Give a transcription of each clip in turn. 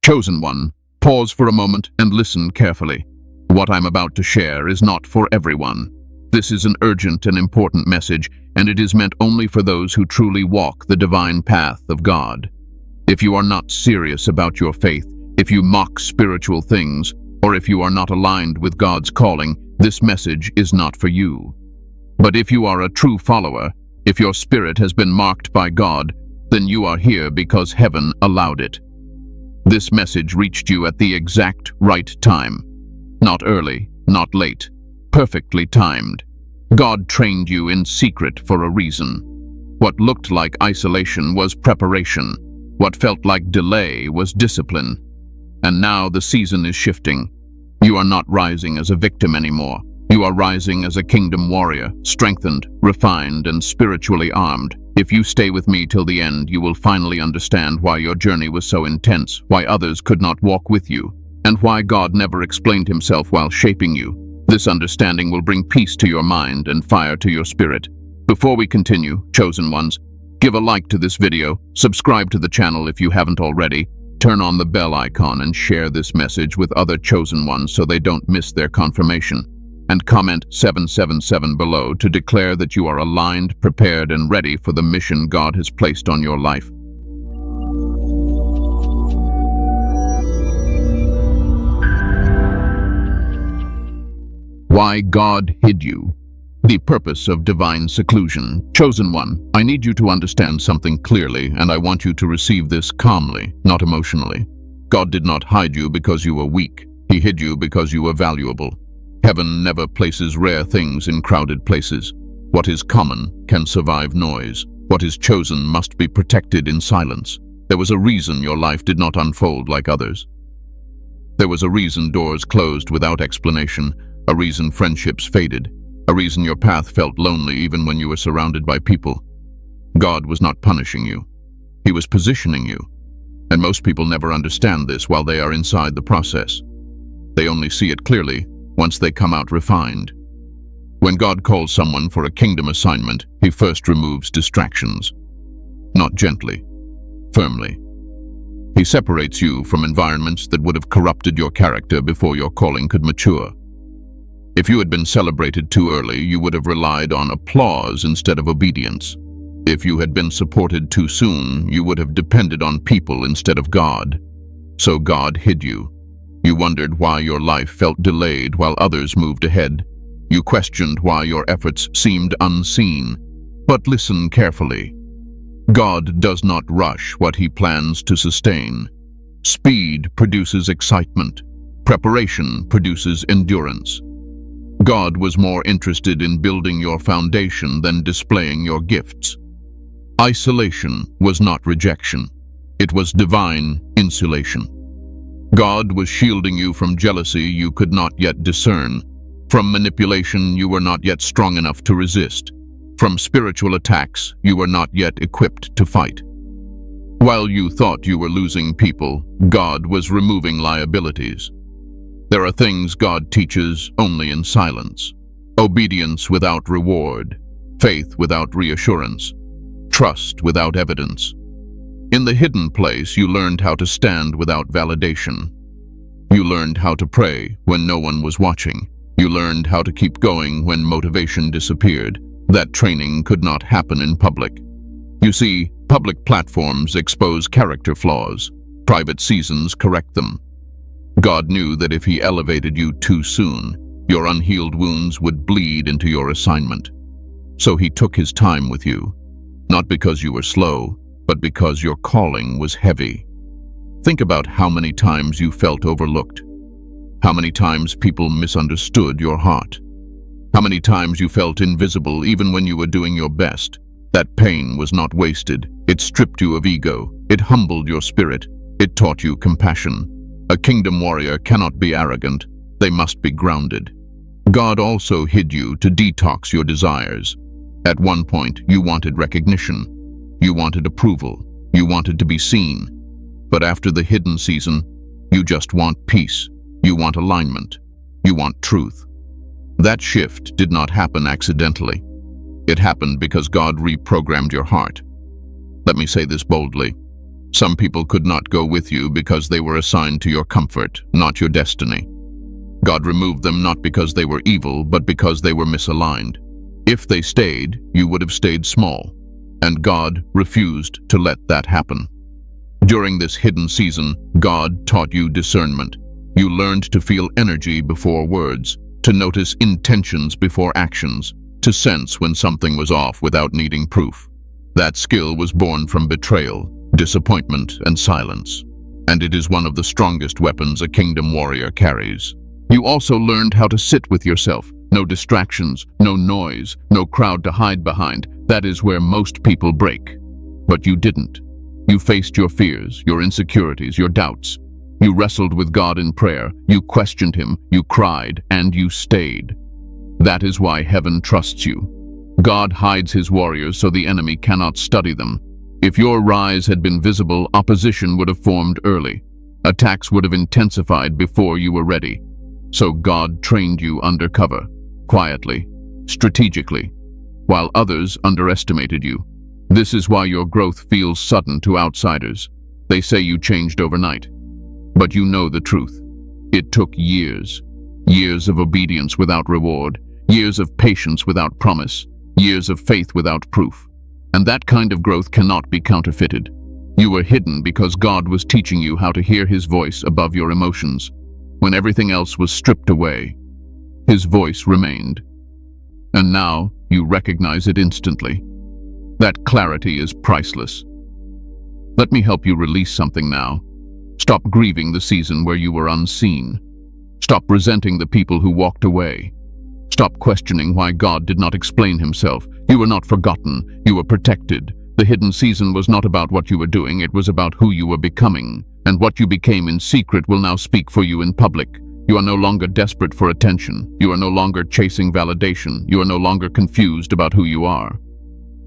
Chosen one, pause for a moment and listen carefully. What I'm about to share is not for everyone. This is an urgent and important message, and it is meant only for those who truly walk the divine path of God. If you are not serious about your faith, if you mock spiritual things, or if you are not aligned with God's calling, this message is not for you. But if you are a true follower, if your spirit has been marked by God, then you are here because heaven allowed it. This message reached you at the exact right time. Not early, not late, perfectly timed. God trained you in secret for a reason. What looked like isolation was preparation. What felt like delay was discipline. And now the season is shifting. You are not rising as a victim anymore. You are rising as a kingdom warrior, strengthened, refined, and spiritually armed. If you stay with me till the end, you will finally understand why your journey was so intense, why others could not walk with you, and why God never explained himself while shaping you. This understanding will bring peace to your mind and fire to your spirit. Before we continue, chosen ones, give a like to this video, subscribe to the channel if you haven't already, turn on the bell icon and share this message with other chosen ones so they don't miss their confirmation. And comment 777 below to declare that you are aligned, prepared, and ready for the mission God has placed on your life. Why God hid you. The purpose of divine seclusion. Chosen one, I need you to understand something clearly, and I want you to receive this calmly, not emotionally. God did not hide you because you were weak. He hid you because you were valuable. Heaven never places rare things in crowded places. What is common can survive noise. What is chosen must be protected in silence. There was a reason your life did not unfold like others. There was a reason doors closed without explanation, a reason friendships faded, a reason your path felt lonely even when you were surrounded by people. God was not punishing you. He was positioning you. And most people never understand this while they are inside the process. They only see it clearly once they come out refined. When God calls someone for a kingdom assignment, he first removes distractions. Not gently, firmly. He separates you from environments that would have corrupted your character before your calling could mature. If you had been celebrated too early, you would have relied on applause instead of obedience. If you had been supported too soon, you would have depended on people instead of God. So God hid you. You wondered why your life felt delayed while others moved ahead. You questioned why your efforts seemed unseen. But listen carefully. God does not rush what he plans to sustain. Speed produces excitement. Preparation produces endurance. God was more interested in building your foundation than displaying your gifts. Isolation was not rejection. It was divine insulation. God was shielding you from jealousy you could not yet discern, from manipulation you were not yet strong enough to resist, from spiritual attacks you were not yet equipped to fight. While you thought you were losing people, God was removing liabilities. There are things God teaches only in silence. Obedience without reward, faith without reassurance, trust without evidence. In the hidden place, you learned how to stand without validation. You learned how to pray when no one was watching. You learned how to keep going when motivation disappeared. That training could not happen in public. You see, public platforms expose character flaws. Private seasons correct them. God knew that if he elevated you too soon, your unhealed wounds would bleed into your assignment. So he took his time with you, not because you were slow, but because your calling was heavy. Think about how many times you felt overlooked. How many times people misunderstood your heart. How many times you felt invisible even when you were doing your best. That pain was not wasted. It stripped you of ego. It humbled your spirit. It taught you compassion. A kingdom warrior cannot be arrogant. They must be grounded. God also hid you to detox your desires. At one point, you wanted recognition. You wanted approval. You wanted to be seen. But after the hidden season, you just want peace. You want alignment. You want truth. That shift did not happen accidentally. It happened because God reprogrammed your heart. Let me say this boldly. Some people could not go with you because they were assigned to your comfort, not your destiny. God removed them not because they were evil, but because they were misaligned. If they stayed, you would have stayed small, and God refused to let that happen. During this hidden season, God taught you discernment. You learned to feel energy before words, to notice intentions before actions, to sense when something was off without needing proof. That skill was born from betrayal, disappointment, and silence, and it is one of the strongest weapons a kingdom warrior carries. You also learned how to sit with yourself. No distractions, no noise, no crowd to hide behind. That is where most people break. But you didn't. You faced your fears, your insecurities, your doubts. You wrestled with God in prayer. You questioned Him. You cried, and you stayed. That is why heaven trusts you. God hides His warriors so the enemy cannot study them. If your rise had been visible, opposition would have formed early. Attacks would have intensified before you were ready. So God trained you undercover, quietly, strategically, while others underestimated you. This is why your growth feels sudden to outsiders. They say you changed overnight. But you know the truth. It took years. Years of obedience without reward, years of patience without promise, years of faith without proof. And that kind of growth cannot be counterfeited. You were hidden because God was teaching you how to hear His voice above your emotions. When everything else was stripped away, His voice remained. And now you recognize it instantly. That clarity is priceless. Let me help you release something now. Stop grieving the season where you were unseen. Stop resenting the people who walked away. Stop questioning why God did not explain Himself. You were not forgotten. You were protected. The hidden season was not about what you were doing. It was about who you were becoming. And what you became in secret will now speak for you in public. You are no longer desperate for attention. You are no longer chasing validation. You are no longer confused about who you are.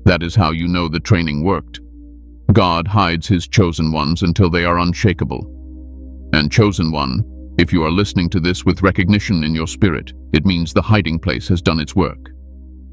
That is how you know the training worked. God hides His chosen ones until they are unshakable. And chosen one, if you are listening to this with recognition in your spirit, it means the hiding place has done its work.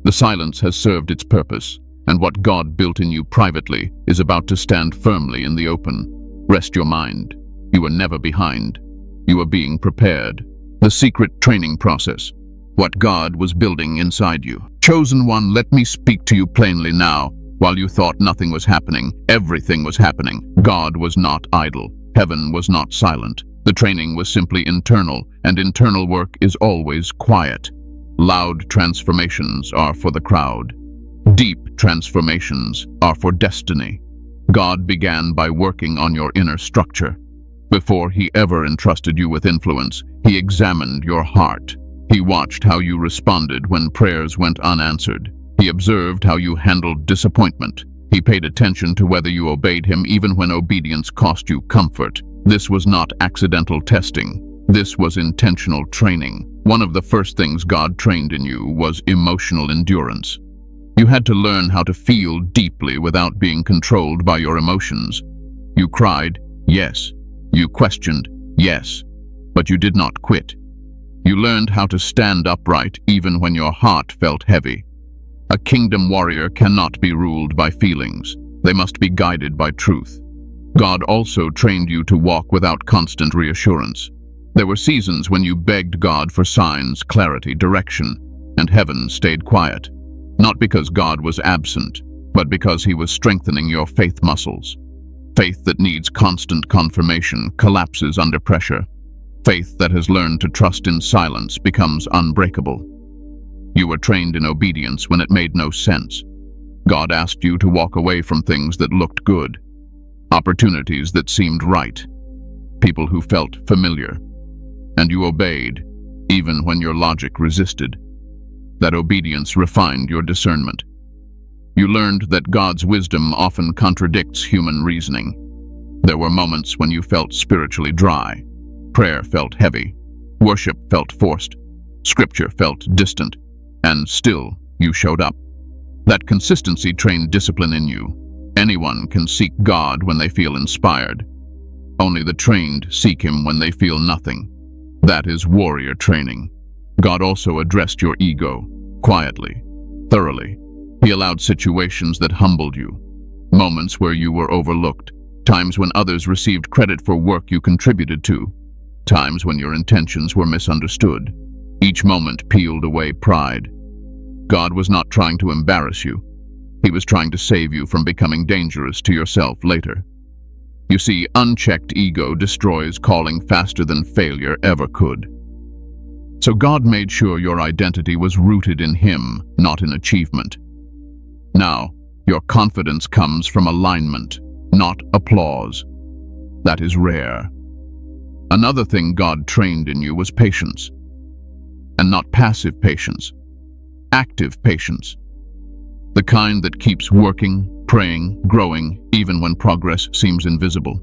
The silence has served its purpose, and what God built in you privately is about to stand firmly in the open. Rest your mind. You are never behind. You are being prepared. The secret training process. What God was building inside you. Chosen one, let me speak to you plainly now. While you thought nothing was happening, everything was happening. God was not idle. Heaven was not silent. The training was simply internal, and internal work is always quiet. Loud transformations are for the crowd. Deep transformations are for destiny. God began by working on your inner structure. Before He ever entrusted you with influence, He examined your heart. He watched how you responded when prayers went unanswered. He observed how you handled disappointment. He paid attention to whether you obeyed Him even when obedience cost you comfort. This was not accidental testing. This was intentional training. One of the first things God trained in you was emotional endurance. You had to learn how to feel deeply without being controlled by your emotions. You cried, yes. You questioned, yes. But you did not quit. You learned how to stand upright even when your heart felt heavy. A kingdom warrior cannot be ruled by feelings. They must be guided by truth. God also trained you to walk without constant reassurance. There were seasons when you begged God for signs, clarity, direction, and heaven stayed quiet. Not because God was absent, but because He was strengthening your faith muscles. Faith that needs constant confirmation collapses under pressure. Faith that has learned to trust in silence becomes unbreakable. You were trained in obedience when it made no sense. God asked you to walk away from things that looked good, opportunities that seemed right, people who felt familiar, and you obeyed, even when your logic resisted. That obedience refined your discernment. You learned that God's wisdom often contradicts human reasoning. There were moments when you felt spiritually dry. Prayer felt heavy. Worship felt forced. Scripture felt distant. And still, you showed up. That consistency trained discipline in you. Anyone can seek God when they feel inspired. Only the trained seek Him when they feel nothing. That is warrior training. God also addressed your ego, quietly, thoroughly. He allowed situations that humbled you, moments where you were overlooked, times when others received credit for work you contributed to, times when your intentions were misunderstood. Each moment peeled away pride. God was not trying to embarrass you. He was trying to save you from becoming dangerous to yourself later. You see, unchecked ego destroys calling faster than failure ever could. So God made sure your identity was rooted in Him, not in achievement. Now, your confidence comes from alignment, not applause. That is rare. Another thing God trained in you was patience. And not passive patience, active patience. The kind that keeps working, praying, growing, even when progress seems invisible.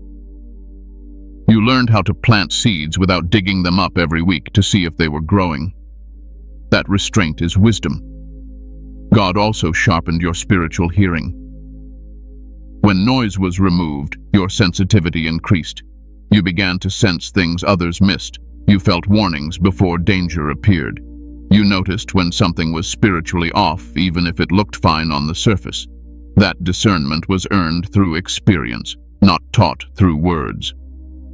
You learned how to plant seeds without digging them up every week to see if they were growing. That restraint is wisdom. God also sharpened your spiritual hearing. When noise was removed, your sensitivity increased. You began to sense things others missed. You felt warnings before danger appeared. You noticed when something was spiritually off, even if it looked fine on the surface. That discernment was earned through experience, not taught through words.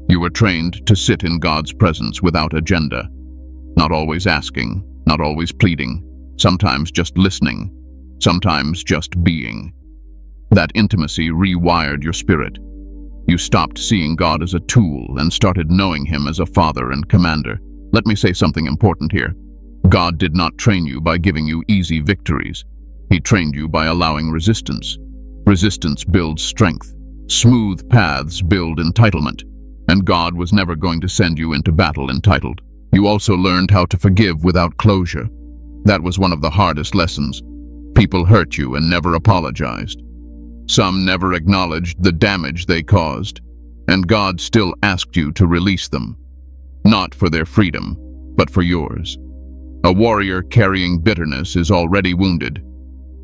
You were trained to sit in God's presence without agenda, not always asking, not always pleading, sometimes just listening, sometimes just being. That intimacy rewired your spirit. You stopped seeing God as a tool and started knowing Him as a father and commander. Let me say something important here. God did not train you by giving you easy victories. He trained you by allowing resistance. Resistance builds strength. Smooth paths build entitlement. And God was never going to send you into battle entitled. You also learned how to forgive without closure. That was one of the hardest lessons. People hurt you and never apologized. Some never acknowledged the damage they caused, and God still asked you to release them, not for their freedom, but for yours. A warrior carrying bitterness is already wounded.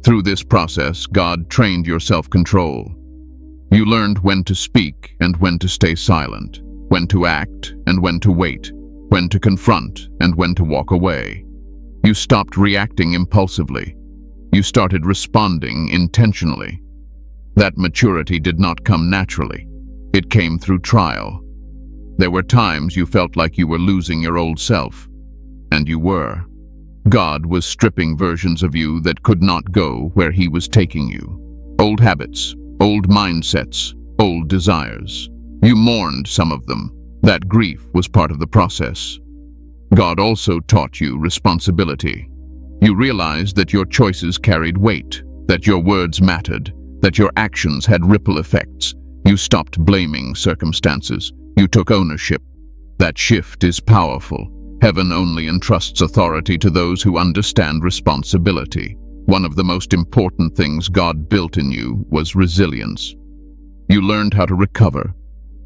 Through this process, God trained your self-control. You learned when to speak and when to stay silent, when to act and when to wait, when to confront and when to walk away. You stopped reacting impulsively. You started responding intentionally. That maturity did not come naturally. It came through trial. There were times you felt like you were losing your old self. And you were. God was stripping versions of you that could not go where He was taking you. Old habits, old mindsets, old desires. You mourned some of them. That grief was part of the process. God also taught you responsibility. You realized that your choices carried weight, that your words mattered, that your actions had ripple effects. You stopped blaming circumstances. You took ownership. That shift is powerful. Heaven only entrusts authority to those who understand responsibility. One of the most important things God built in you was resilience. You learned how to recover,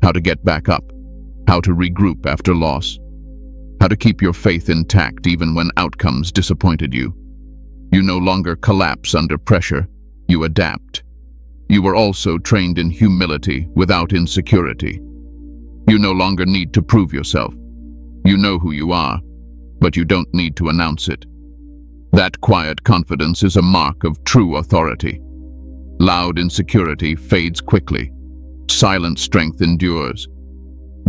how to get back up, how to regroup after loss, how to keep your faith intact even when outcomes disappointed you. You no longer collapse under pressure. You adapt. You were also trained in humility without insecurity. You no longer need to prove yourself. You know who you are, but you don't need to announce it. That quiet confidence is a mark of true authority. Loud insecurity fades quickly. Silent strength endures.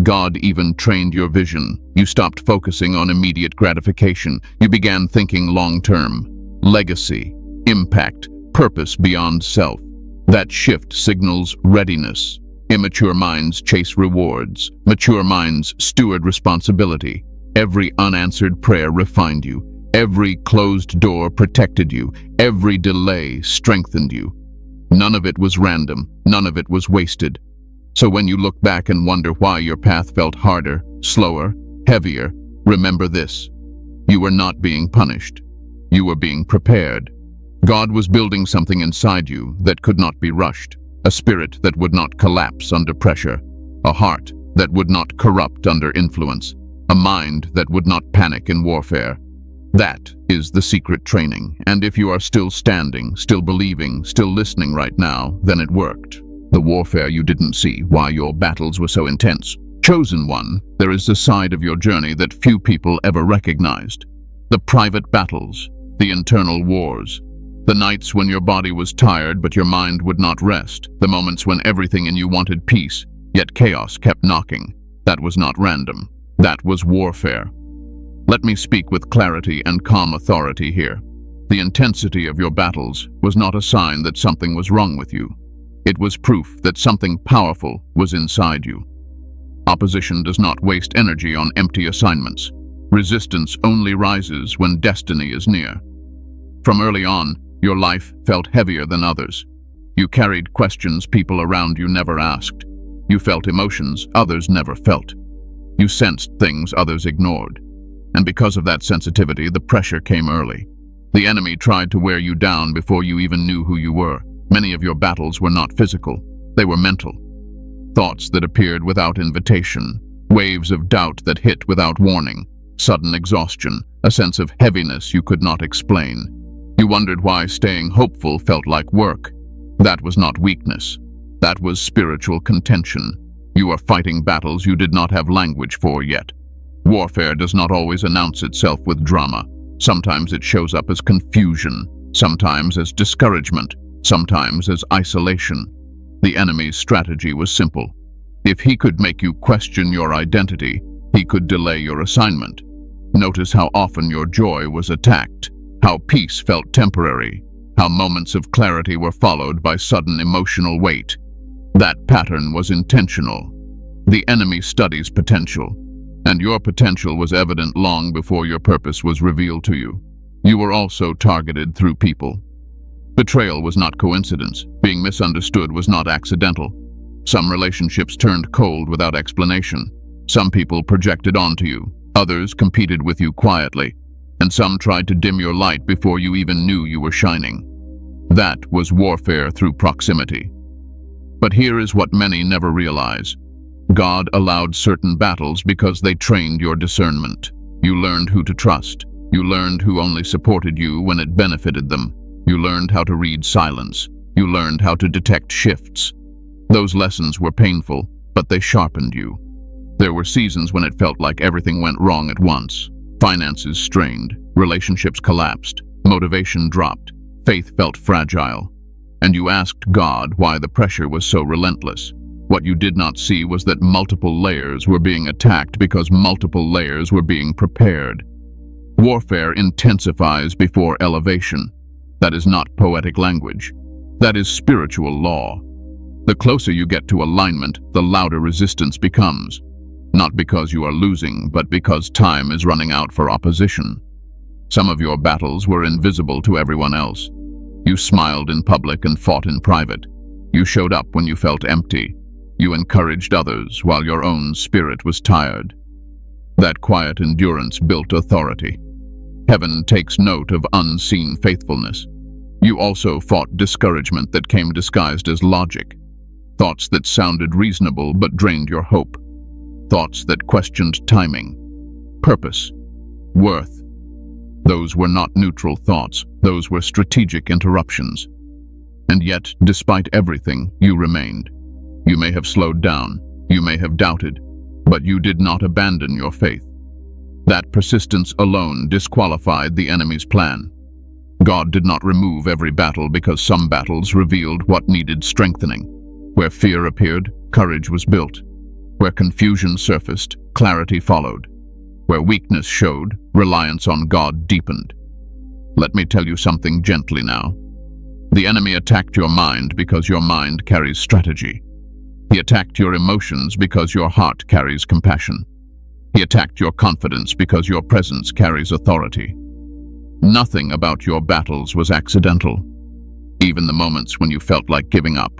God even trained your vision. You stopped focusing on immediate gratification. You began thinking long-term. Legacy, impact, purpose beyond self. That shift signals readiness. Immature minds chase rewards. Mature minds steward responsibility. Every unanswered prayer refined you. Every closed door protected you. Every delay strengthened you. None of it was random. None of it was wasted. So when you look back and wonder why your path felt harder, slower, heavier, remember this. You were not being punished. You were being prepared. God was building something inside you that could not be rushed. A spirit that would not collapse under pressure. A heart that would not corrupt under influence. A mind that would not panic in warfare. That is the secret training. And if you are still standing, still believing, still listening right now, then it worked. The warfare you didn't see, why your battles were so intense. Chosen one, there is a side of your journey that few people ever recognized. The private battles, the internal wars, The nights when your body was tired but your mind would not rest. The moments when everything in you wanted peace, yet chaos kept knocking. That was not random. That was warfare. Let me speak with clarity and calm authority here. The intensity of your battles was not a sign that something was wrong with you. It was proof that something powerful was inside you. Opposition does not waste energy on empty assignments. Resistance only rises when destiny is near. From early on, your life felt heavier than others. You carried questions people around you never asked. You felt emotions others never felt. You sensed things others ignored. And because of that sensitivity, the pressure came early. The enemy tried to wear you down before you even knew who you were. Many of your battles were not physical. They were mental. Thoughts that appeared without invitation. Waves of doubt that hit without warning. Sudden exhaustion. A sense of heaviness you could not explain. You wondered why staying hopeful felt like work. That was not weakness. That was spiritual contention. You are fighting battles you did not have language for yet. Warfare does not always announce itself with drama. Sometimes it shows up as confusion, sometimes as discouragement, sometimes as isolation. The enemy's strategy was simple. If he could make you question your identity, he could delay your assignment. Notice how often your joy was attacked, how peace felt temporary, how moments of clarity were followed by sudden emotional weight. That pattern was intentional. The enemy studies potential, and your potential was evident long before your purpose was revealed to you. You were also targeted through people. Betrayal was not coincidence. Being misunderstood was not accidental. Some relationships turned cold without explanation. Some people projected onto you. Others competed with you quietly. And some tried to dim your light before you even knew you were shining. That was warfare through proximity. But here is what many never realize. God allowed certain battles because they trained your discernment. You learned who to trust. You learned who only supported you when it benefited them. You learned how to read silence. You learned how to detect shifts. Those lessons were painful, but they sharpened you. There were seasons when it felt like everything went wrong at once. Finances strained, relationships collapsed, motivation dropped, faith felt fragile. And you asked God why the pressure was so relentless. What you did not see was that multiple layers were being attacked because multiple layers were being prepared. Warfare intensifies before elevation. That is not poetic language. That is spiritual law. The closer you get to alignment, the louder resistance becomes. Not because you are losing, but because time is running out for opposition. Some of your battles were invisible to everyone else. You smiled in public and fought in private. You showed up when you felt empty. You encouraged others while your own spirit was tired. That quiet endurance built authority. Heaven takes note of unseen faithfulness. You also fought discouragement that came disguised as logic. Thoughts that sounded reasonable but drained your hope. Thoughts that questioned timing, purpose, worth. Those were not neutral thoughts. Those were strategic interruptions. And yet, despite everything, you remained. You may have slowed down, you may have doubted, but you did not abandon your faith. That persistence alone disqualified the enemy's plan. God did not remove every battle because some battles revealed what needed strengthening. Where fear appeared, courage was built. Where confusion surfaced, clarity followed. Where weakness showed, reliance on God deepened. Let me tell you something gently now. The enemy attacked your mind because your mind carries strategy. He attacked your emotions because your heart carries compassion. He attacked your confidence because your presence carries authority. Nothing about your battles was accidental. Even the moments when you felt like giving up,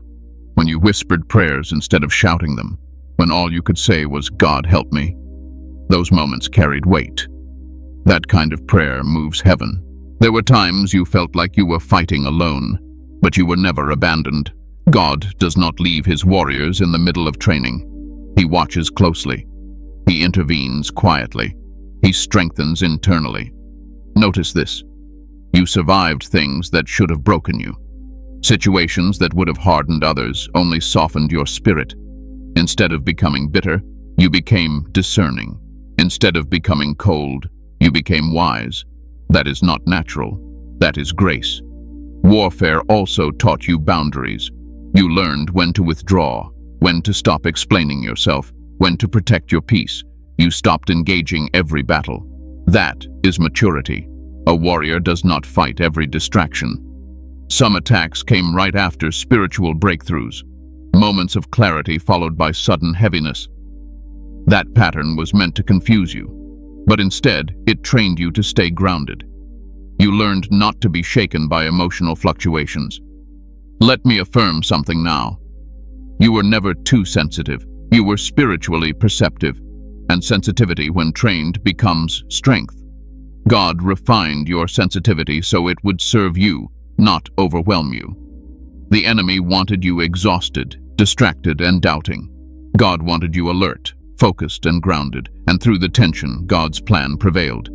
when you whispered prayers instead of shouting them, when all you could say was, "God help me," those moments carried weight. That kind of prayer moves heaven. There were times you felt like you were fighting alone, but you were never abandoned. God does not leave his warriors in the middle of training. He watches closely. He intervenes quietly. He strengthens internally. Notice this. You survived things that should have broken you. Situations that would have hardened others only softened your spirit. Instead of becoming bitter, you became discerning. Instead of becoming cold, you became wise. That is not natural. That is grace. Warfare also taught you boundaries. You learned when to withdraw, when to stop explaining yourself, when to protect your peace. You stopped engaging every battle. That is maturity. A warrior does not fight every distraction. Some attacks came right after spiritual breakthroughs, moments of clarity followed by sudden heaviness. That pattern was meant to confuse you, but instead it trained you to stay grounded. You learned not to be shaken by emotional fluctuations. Let me affirm something now. You were never too sensitive. You were spiritually perceptive, and sensitivity, when trained, becomes strength. God refined your sensitivity so it would serve you, not overwhelm you. The enemy wanted you exhausted, distracted, and doubting. God wanted you alert, focused, and grounded, and through the tension, God's plan prevailed.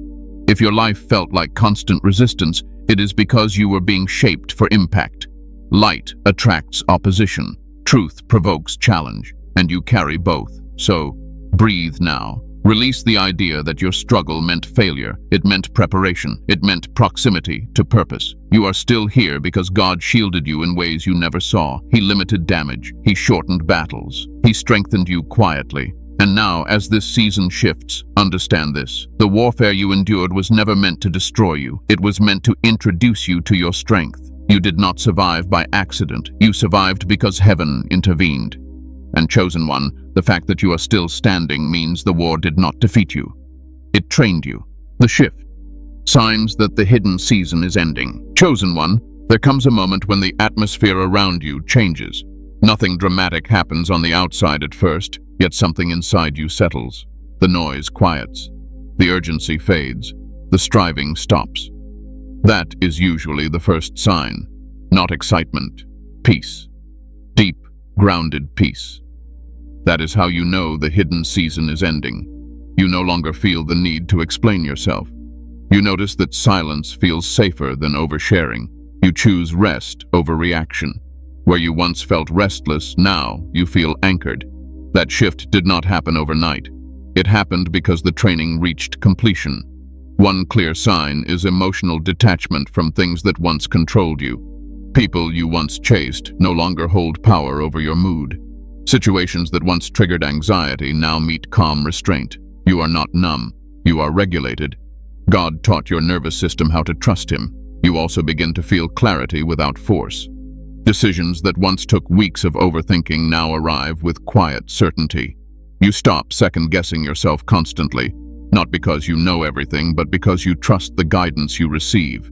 If your life felt like constant resistance, it is because you were being shaped for impact. Light attracts opposition, truth provokes challenge, and you carry both. So, breathe now. Release the idea that your struggle meant failure. It meant preparation. It meant proximity to purpose. You are still here because God shielded you in ways you never saw. He limited damage. He shortened battles. He strengthened you quietly. And now, as this season shifts, understand this. The warfare you endured was never meant to destroy you. It was meant to introduce you to your strength. You did not survive by accident. You survived because heaven intervened. And chosen one, the fact that you are still standing means the war did not defeat you. It trained you. The shift. Signs that the hidden season is ending. Chosen one, there comes a moment when the atmosphere around you changes. Nothing dramatic happens on the outside at first, yet something inside you settles. The noise quiets. The urgency fades. The striving stops. That is usually the first sign. Not excitement. Peace. Deep, grounded peace. That is how you know the hidden season is ending. You no longer feel the need to explain yourself. You notice that silence feels safer than oversharing. You choose rest over reaction. Where you once felt restless, now you feel anchored. That shift did not happen overnight. It happened because the training reached completion. One clear sign is emotional detachment from things that once controlled you. People you once chased no longer hold power over your mood. Situations that once triggered anxiety now meet calm restraint. You are not numb. You are regulated. God taught your nervous system how to trust Him. You also begin to feel clarity without force. Decisions that once took weeks of overthinking now arrive with quiet certainty. You stop second-guessing yourself constantly, not because you know everything, but because you trust the guidance you receive.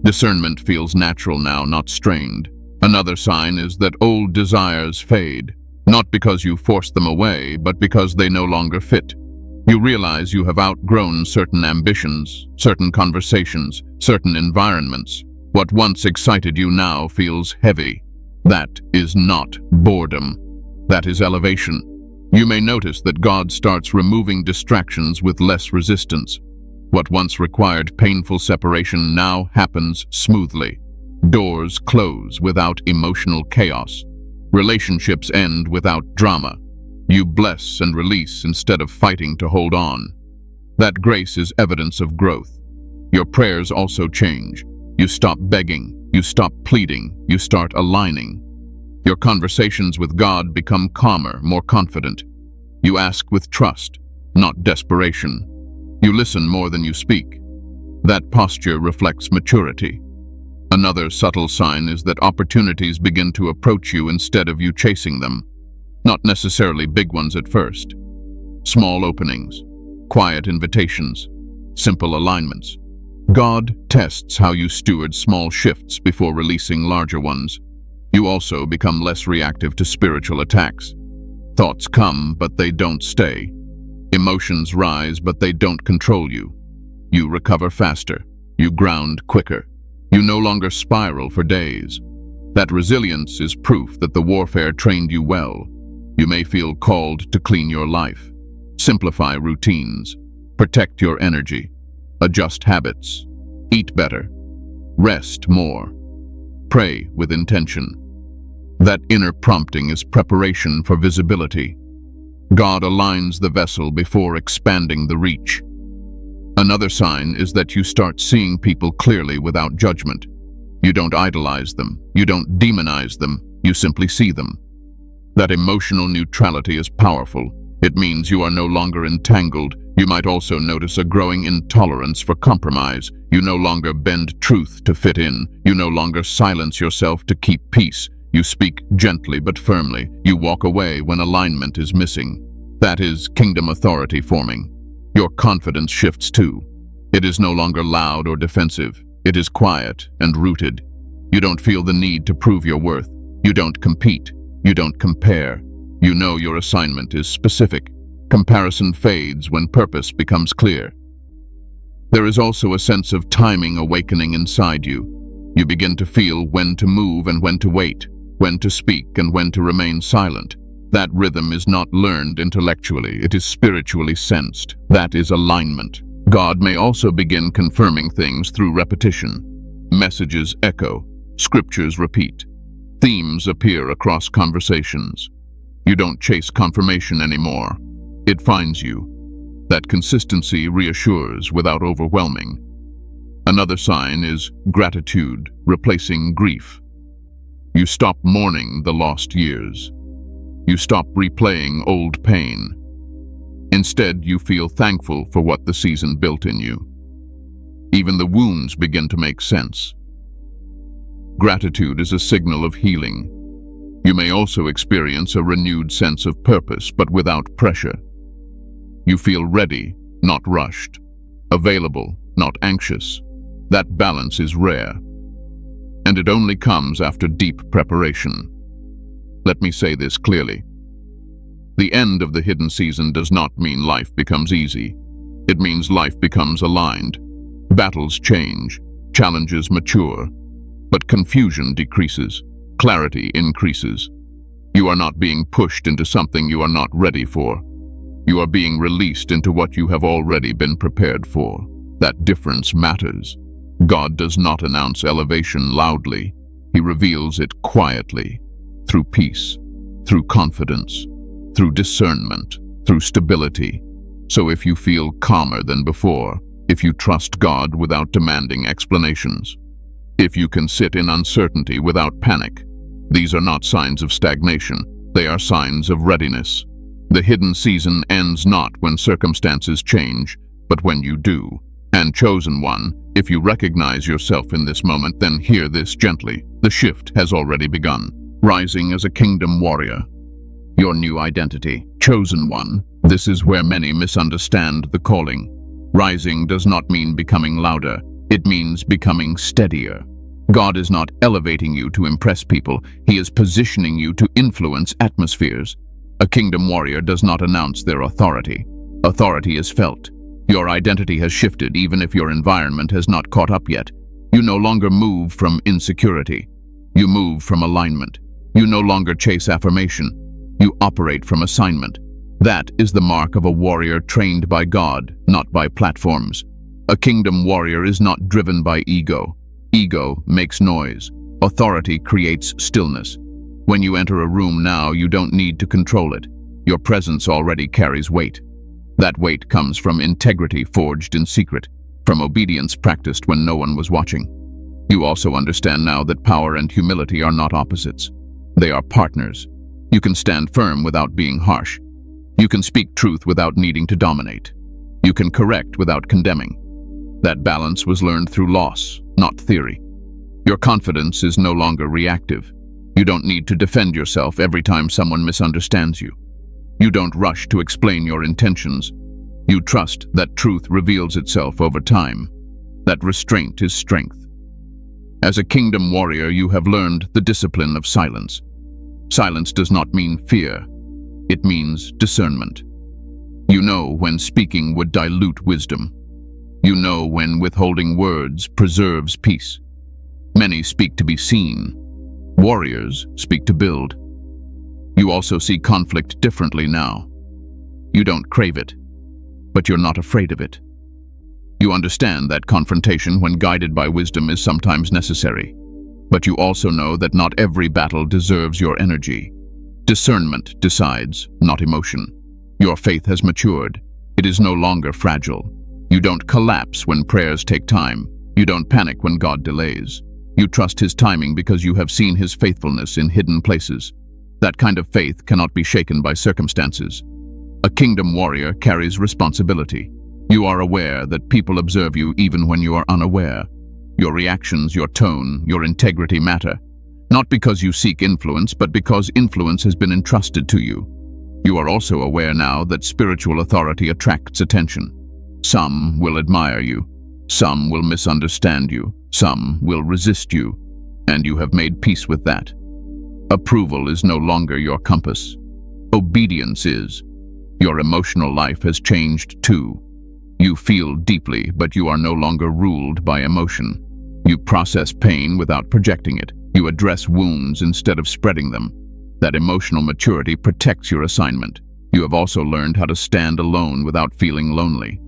Discernment feels natural now, not strained. Another sign is that old desires fade, not because you force them away, but because they no longer fit. You realize you have outgrown certain ambitions, certain conversations, certain environments. What once excited you now feels heavy. That is not boredom. That is elevation. You may notice that God starts removing distractions with less resistance. What once required painful separation now happens smoothly. Doors close without emotional chaos. Relationships end without drama. You bless and release instead of fighting to hold on. That grace is evidence of growth. Your prayers also change. You stop begging, you stop pleading, you start aligning. Your conversations with God become calmer, more confident. You ask with trust, not desperation. You listen more than you speak. That posture reflects maturity. Another subtle sign is that opportunities begin to approach you instead of you chasing them. Not necessarily big ones at first. Small openings, quiet invitations, simple alignments. God tests how you steward small shifts before releasing larger ones. You also become less reactive to spiritual attacks. Thoughts come, but they don't stay. Emotions rise, but they don't control you. You recover faster. You ground quicker. You no longer spiral for days. That resilience is proof that the warfare trained you well. You may feel called to clean your life, simplify routines, protect your energy, adjust habits, eat better, rest more, pray with intention. That inner prompting is preparation for visibility. God aligns the vessel before expanding the reach. Another sign is that you start seeing people clearly without judgment. You don't idolize them. You don't demonize them. You simply see them. That emotional neutrality is powerful. It means you are no longer entangled. You might also notice a growing intolerance for compromise. You no longer bend truth to fit in. You no longer silence yourself to keep peace. You speak gently but firmly. You walk away when alignment is missing. That is kingdom authority forming. Your confidence shifts too. It is no longer loud or defensive. It is quiet and rooted. You don't feel the need to prove your worth. You don't compete. You don't compare. You know your assignment is specific. Comparison fades when purpose becomes clear. There is also a sense of timing awakening inside you. You begin to feel when to move and when to wait, when to speak and when to remain silent. That rhythm is not learned intellectually, it is spiritually sensed. That is alignment. God may also begin confirming things through repetition. Messages echo, scriptures repeat, themes appear across conversations. You don't chase confirmation anymore. It finds you. That consistency reassures without overwhelming. Another sign is gratitude replacing grief. You stop mourning the lost years. You stop replaying old pain. Instead, you feel thankful for what the season built in you. Even the wounds begin to make sense. Gratitude is a signal of healing. You may also experience a renewed sense of purpose, but without pressure. You feel ready, not rushed. Available, not anxious. That balance is rare. And it only comes after deep preparation. Let me say this clearly. The end of the hidden season does not mean life becomes easy. It means life becomes aligned. Battles change, challenges mature, but confusion decreases, clarity increases. You are not being pushed into something you are not ready for. You are being released into what you have already been prepared for. That difference matters. God does not announce elevation loudly. He reveals it quietly, through peace, through confidence, through discernment, through stability. So if you feel calmer than before, if you trust God without demanding explanations, if you can sit in uncertainty without panic, these are not signs of stagnation, they are signs of readiness. The hidden season ends not when circumstances change, but when you do. And chosen one, if you recognize yourself in this moment, then hear this gently. The shift has already begun. Rising as a kingdom warrior. Your new identity. Chosen one. This is where many misunderstand the calling. Rising does not mean becoming louder. It means becoming steadier. God is not elevating you to impress people. He is positioning you to influence atmospheres. A kingdom warrior does not announce their authority. Authority is felt. Your identity has shifted even if your environment has not caught up yet. You no longer move from insecurity. You move from alignment. You no longer chase affirmation. You operate from assignment. That is the mark of a warrior trained by God, not by platforms. A kingdom warrior is not driven by ego. Ego makes noise. Authority creates stillness. When you enter a room now, you don't need to control it. Your presence already carries weight. That weight comes from integrity forged in secret, from obedience practiced when no one was watching. You also understand now that power and humility are not opposites. They are partners. You can stand firm without being harsh. You can speak truth without needing to dominate. You can correct without condemning. That balance was learned through loss, not theory. Your confidence is no longer reactive. You don't need to defend yourself every time someone misunderstands you. You don't rush to explain your intentions. You trust that truth reveals itself over time. That restraint is strength. As a kingdom warrior, you have learned the discipline of silence. Silence does not mean fear. It means discernment. You know when speaking would dilute wisdom. You know when withholding words preserves peace. Many speak to be seen. Warriors speak to build. You also see conflict differently now. You don't crave it, but you're not afraid of it. You understand that confrontation, when guided by wisdom, is sometimes necessary. But you also know that not every battle deserves your energy. Discernment decides, not emotion. Your faith has matured. It is no longer fragile. You don't collapse when prayers take time. You don't panic when God delays. You trust his timing because you have seen his faithfulness in hidden places. That kind of faith cannot be shaken by circumstances. A kingdom warrior carries responsibility. You are aware that people observe you even when you are unaware. Your reactions, your tone, your integrity matter. Not because you seek influence, but because influence has been entrusted to you. You are also aware now that spiritual authority attracts attention. Some will admire you. Some will misunderstand you. Some will resist you. And you have made peace with that. Approval is no longer your compass. Obedience is. Your emotional life has changed too. You feel deeply, but you are no longer ruled by emotion. You process pain without projecting it. You address wounds instead of spreading them. That emotional maturity protects your assignment. You have also learned how to stand alone without feeling lonely.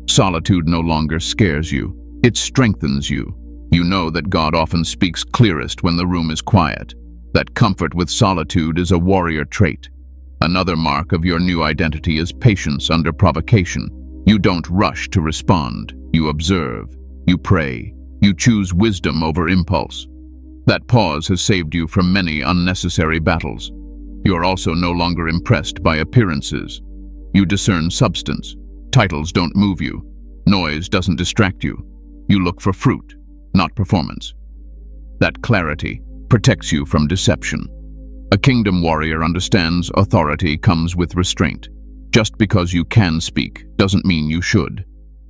Solitude no longer scares you. It strengthens you. You know that God often speaks clearest when the room is quiet. That comfort with solitude is a warrior trait. Another mark of your new identity is patience under provocation. You don't rush to respond. You observe. You pray. You choose wisdom over impulse. That pause has saved you from many unnecessary battles. You are also no longer impressed by appearances. You discern substance. Titles don't move you. Noise doesn't distract you. You look for fruit, not performance. That clarity protects you from deception. A kingdom warrior understands authority comes with restraint. Just because you can speak doesn't mean you should.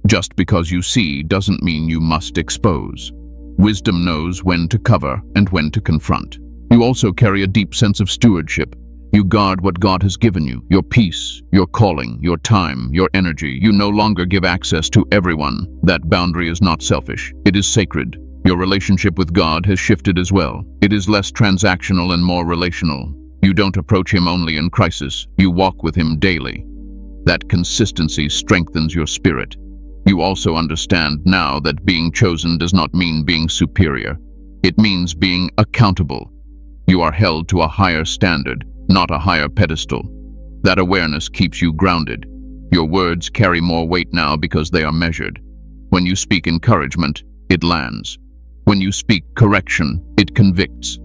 Just because you see doesn't mean you must expose. Wisdom knows when to cover and when to confront. You also carry a deep sense of stewardship. You guard what God has given you, your peace, your calling, your time, your energy. You no longer give access to everyone. That boundary is not selfish. It is sacred. Your relationship with God has shifted as well. It is less transactional and more relational. You don't approach him only in crisis. You walk with him daily. That consistency strengthens your spirit. You also understand now that being chosen does not mean being superior. It means being accountable. You are held to a higher standard, not a higher pedestal. That awareness keeps you grounded. Your words carry more weight now because they are measured. When you speak encouragement, it lands. When you speak correction, it convicts.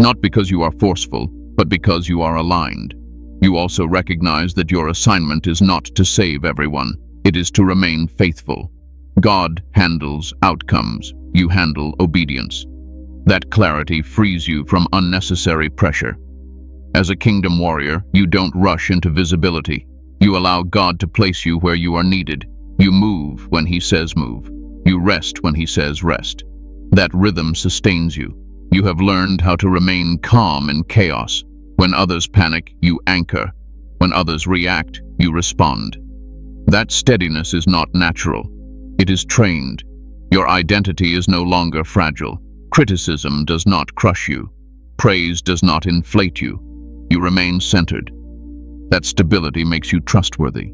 Not because you are forceful, but because you are aligned. You also recognize that your assignment is not to save everyone. It is to remain faithful. God handles outcomes. You handle obedience. That clarity frees you from unnecessary pressure. As a kingdom warrior, you don't rush into visibility. You allow God to place you where you are needed. You move when he says move. You rest when he says rest. That rhythm sustains you. You have learned how to remain calm in chaos. When others panic, you anchor. When others react, you respond. That steadiness is not natural. It is trained. Your identity is no longer fragile. Criticism does not crush you. Praise does not inflate you. You remain centered. That stability makes you trustworthy.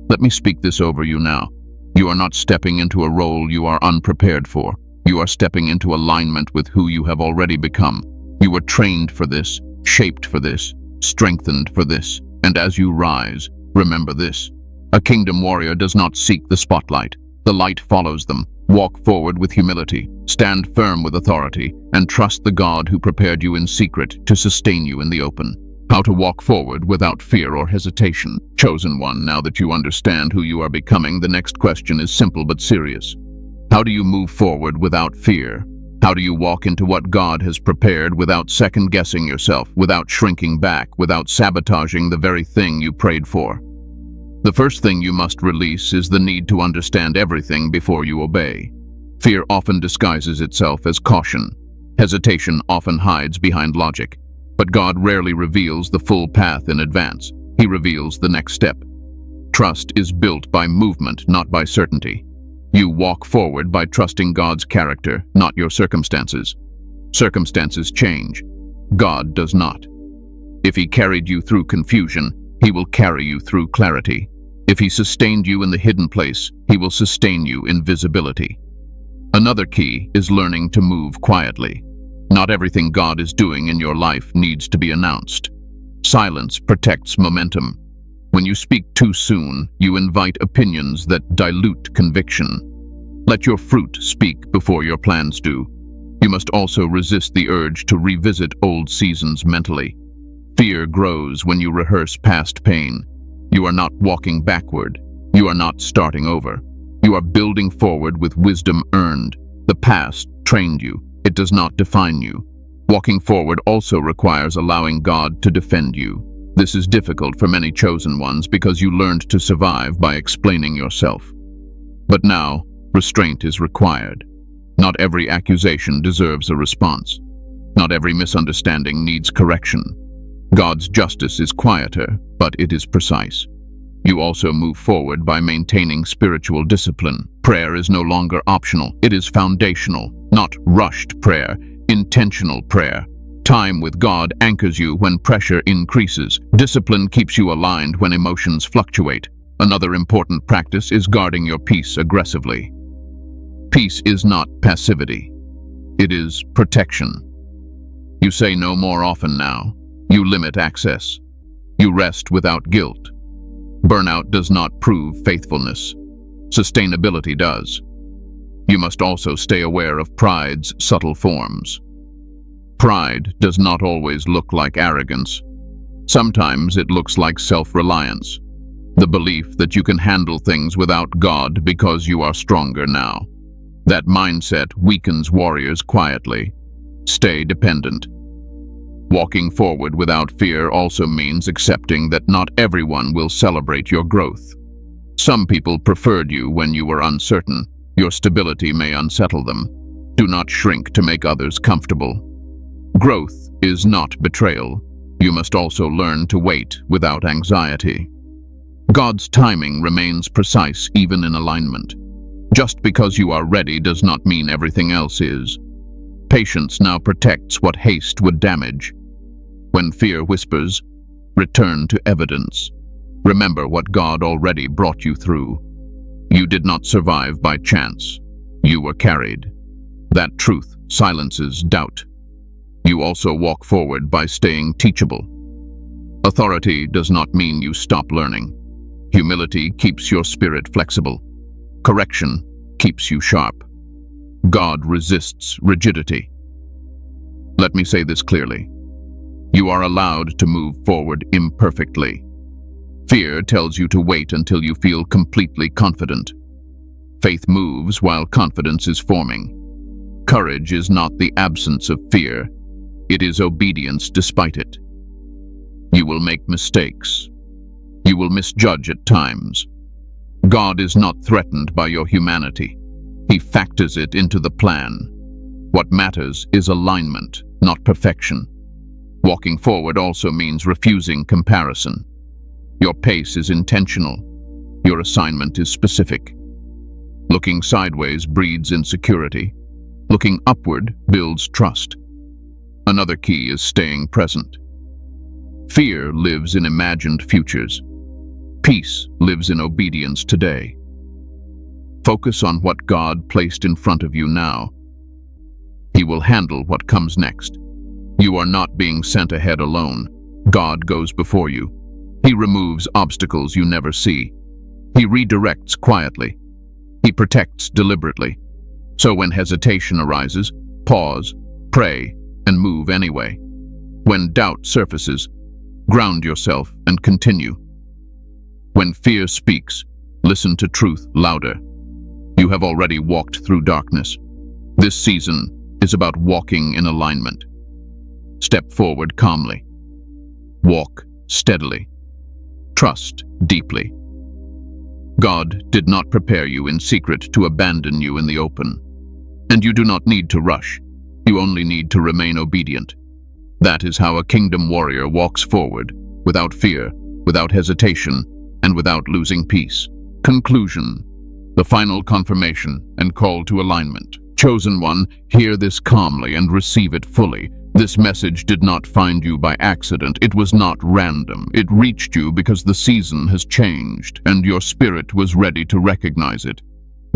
Let me speak this over you now. You are not stepping into a role you are unprepared for. You are stepping into alignment with who you have already become. You were trained for this, shaped for this, strengthened for this. And as you rise, remember this. A kingdom warrior does not seek the spotlight. The light follows them. Walk forward with humility, stand firm with authority, and trust the God who prepared you in secret to sustain you in the open. How to walk forward without fear or hesitation. Chosen one, now that you understand who you are becoming, the next question is simple but serious. How do you move forward without fear? How do you walk into what God has prepared without second-guessing yourself, without shrinking back, without sabotaging the very thing you prayed for? The first thing you must release is the need to understand everything before you obey. Fear often disguises itself as caution. Hesitation often hides behind logic. But God rarely reveals the full path in advance. He reveals the next step. Trust is built by movement, not by certainty. You walk forward by trusting God's character, not your circumstances. Circumstances change. God does not. If he carried you through confusion, he will carry you through clarity. If he sustained you in the hidden place, he will sustain you in visibility. Another key is learning to move quietly. Not everything God is doing in your life needs to be announced. Silence protects momentum. When you speak too soon, you invite opinions that dilute conviction. Let your fruit speak before your plans do. You must also resist the urge to revisit old seasons mentally. Fear grows when you rehearse past pain. You are not walking backward. You are not starting over. You are building forward with wisdom earned. The past trained you. It does not define you. Walking forward also requires allowing God to defend you. This is difficult for many chosen ones because you learned to survive by explaining yourself. But now, restraint is required. Not every accusation deserves a response. Not every misunderstanding needs correction. God's justice is quieter, but it is precise. You also move forward by maintaining spiritual discipline. Prayer is no longer optional. It is foundational, not rushed prayer, intentional prayer. Time with God anchors you when pressure increases. Discipline keeps you aligned when emotions fluctuate. Another important practice is guarding your peace aggressively. Peace is not passivity. It is protection. You say no more often now. You limit access. You rest without guilt. Burnout does not prove faithfulness. Sustainability does. You must also stay aware of pride's subtle forms. Pride does not always look like arrogance. Sometimes it looks like self-reliance, the belief that you can handle things without God because you are stronger now. That mindset weakens warriors quietly. Stay dependent. Walking forward without fear also means accepting that not everyone will celebrate your growth. Some people preferred you when you were uncertain. Your stability may unsettle them. Do not shrink to make others comfortable. Growth is not betrayal. You must also learn to wait without anxiety. God's timing remains precise even in alignment. Just because you are ready does not mean everything else is. Patience now protects what haste would damage. When fear whispers, return to evidence. Remember what God already brought you through. You did not survive by chance. You were carried. That truth silences doubt. You also walk forward by staying teachable. Authority does not mean you stop learning. Humility keeps your spirit flexible. Correction keeps you sharp. God resists rigidity. Let me say this clearly. You are allowed to move forward imperfectly. Fear tells you to wait until you feel completely confident. Faith moves while confidence is forming. Courage is not the absence of fear. It is obedience despite it. You will make mistakes. You will misjudge at times. God is not threatened by your humanity. He factors it into the plan. What matters is alignment, not perfection. Walking forward also means refusing comparison. Your pace is intentional. Your assignment is specific. Looking sideways breeds insecurity. Looking upward builds trust. Another key is staying present. Fear lives in imagined futures. Peace lives in obedience today. Focus on what God placed in front of you now. He will handle what comes next. You are not being sent ahead alone. God goes before you. He removes obstacles you never see. He redirects quietly. He protects deliberately. So when hesitation arises, pause, pray, and move anyway. When doubt surfaces, ground yourself and continue. When fear speaks, listen to truth louder. You have already walked through darkness. This season is about walking in alignment. Step forward calmly. Walk steadily. Trust deeply. God did not prepare you in secret to abandon you in the open. And you do not need to rush. You only need to remain obedient. That is how a kingdom warrior walks forward, without fear, without hesitation, and without losing peace. Conclusion. The final confirmation and call to alignment. Chosen one, hear this calmly and receive it fully. This message did not find you by accident. It was not random. It reached you because the season has changed, and your spirit was ready to recognize it.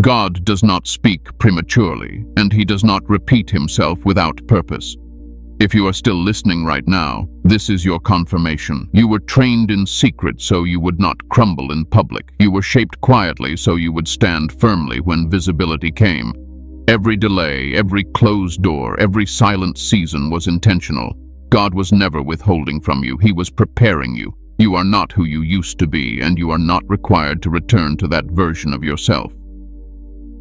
God does not speak prematurely, and he does not repeat himself without purpose. If you are still listening right now, this is your confirmation. You were trained in secret so you would not crumble in public. You were shaped quietly so you would stand firmly when visibility came. Every delay, every closed door, every silent season was intentional. God was never withholding from you. He was preparing you. You are not who you used to be, and you are not required to return to that version of yourself.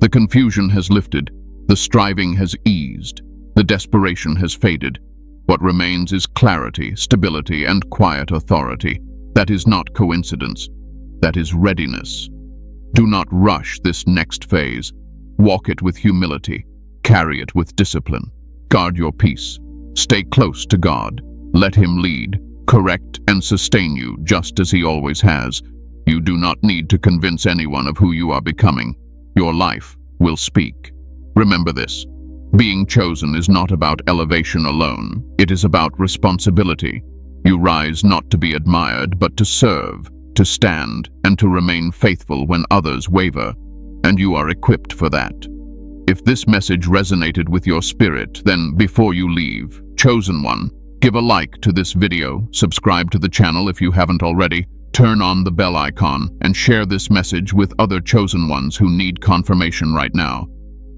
The confusion has lifted. The striving has eased. The desperation has faded. What remains is clarity, stability, and quiet authority. That is not coincidence. That is readiness. Do not rush this next phase. Walk it with humility. Carry it with discipline. Guard your peace. Stay close to God. Let Him lead, correct, and sustain you just as He always has. You do not need to convince anyone of who you are becoming. Your life will speak. Remember this. Being chosen is not about elevation alone. It is about responsibility. You rise not to be admired, but to serve, to stand, and to remain faithful when others waver, and you are equipped for that. If this message resonated with your spirit, then before you leave, chosen one, give a like to this video, subscribe to the channel if you haven't already, turn on the bell icon, and share this message with other chosen ones who need confirmation right now.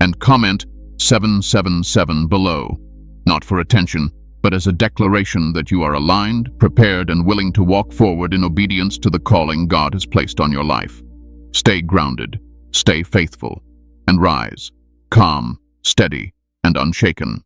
And comment 777 below, not for attention, but as a declaration that you are aligned, prepared, and willing to walk forward in obedience to the calling God has placed on your life. Stay grounded, stay faithful, and rise, calm, steady, and unshaken.